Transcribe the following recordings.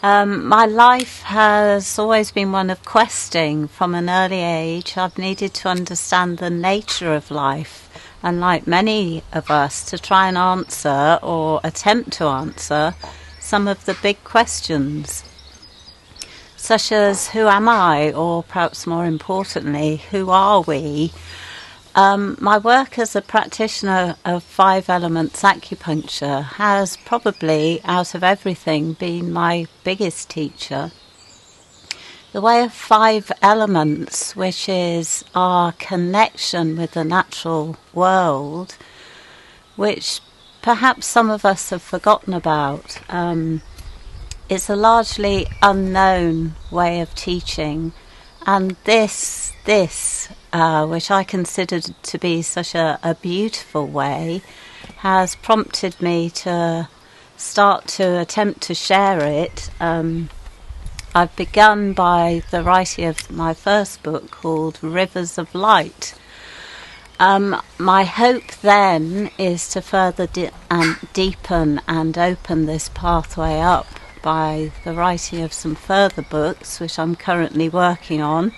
My life has always been one of questing. From an early age, I've needed to understand the nature of life, and like many of us, to try and answer or attempt to answer some of the big questions, such as who am I, or perhaps more importantly, who are we? My work as a practitioner of 5 elements acupuncture has probably, out of everything, been my biggest teacher. The way of 5 elements, which is our connection with the natural world, which perhaps some of us have forgotten about, it's a largely unknown way of teaching, and this which I considered to be such a beautiful way, has prompted me to start to attempt to share it. I've begun by the writing of my first book called Rivers of Light. My hope then is to further deepen and open this pathway up by the writing of some further books, which I'm currently working on,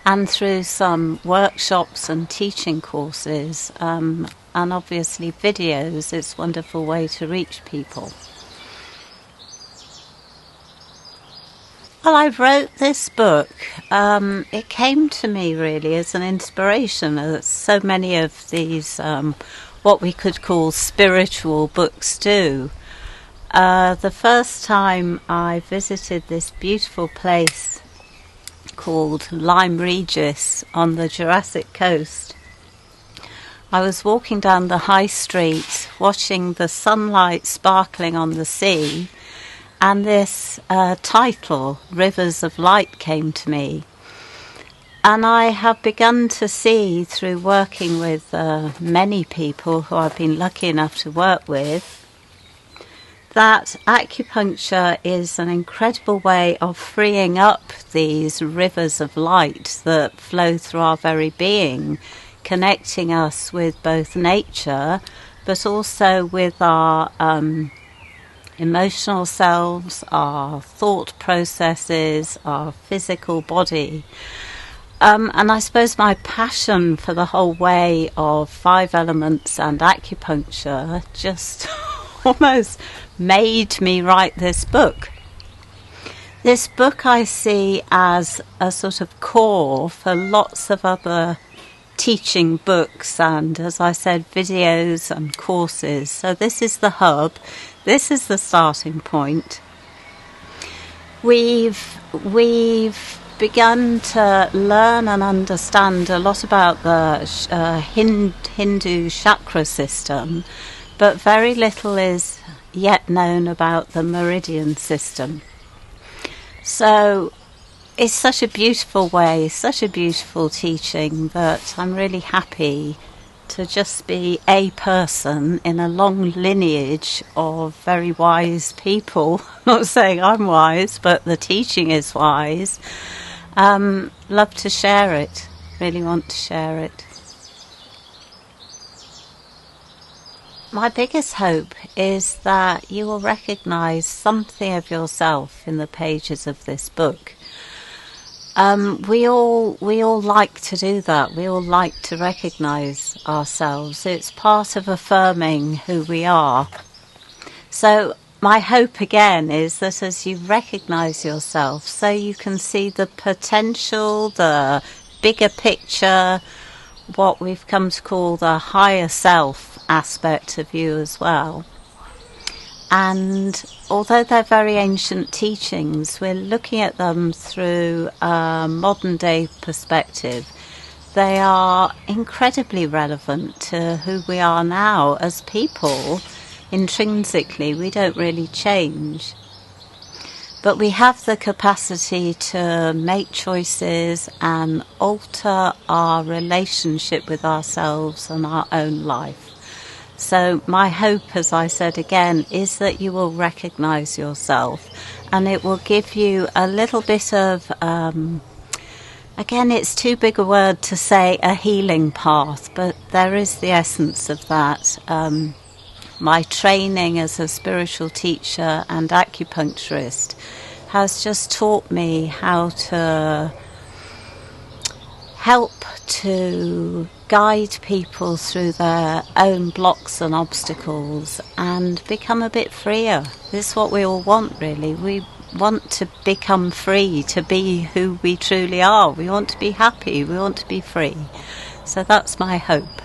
and through some workshops and teaching courses, and obviously videos. It's a wonderful way to reach people. Well, I wrote this book. It came to me really as an inspiration, as so many of these what we could call spiritual books do. The first time I visited this beautiful place called Lyme Regis on the Jurassic Coast, I was walking down the high street watching the sunlight sparkling on the sea, and this title, Rivers of Light, came to me. And I have begun to see, through working with many people who I've been lucky enough to work with, that acupuncture is an incredible way of freeing up these rivers of light that flow through our very being, connecting us with both nature but also with our emotional selves, our thought processes, our physical body. And I suppose my passion for the whole way of 5 elements and acupuncture just almost made me write this book. This book I see as a sort of core for lots of other teaching books and, as I said, videos and courses. So this is the hub. This is the starting point. We've begun to learn and understand a lot about the Hindu chakra system, but very little is yet known about the meridian system. So it's such a beautiful way, such a beautiful teaching, that I'm really happy to just be a person in a long lineage of very wise people. Not saying I'm wise, but the teaching is wise. Love to share it, really want to share it. My biggest hope is that you will recognise something of yourself in the pages of this book. We all like to do that. We all like to recognise ourselves. It's part of affirming who we are. So my hope again is that as you recognise yourself, so you can see the potential, the bigger picture, what we've come to call the higher self aspect of you as well. And although they're very ancient teachings, we're looking at them through a modern day perspective. They are incredibly relevant to who we are now as people. Intrinsically, we don't really change. But we have the capacity to make choices and alter our relationship with ourselves and our own life. So my hope, as I said again, is that you will recognise yourself, and it will give you a little bit of, again, it's too big a word to say a healing path, but there is the essence of that. my training as a spiritual teacher and acupuncturist has just taught me how to help to guide people through their own blocks and obstacles and become a bit freer. This is what we all want, really. We want to become free, to be who we truly are. We want to be happy, we want to be free. So that's my hope.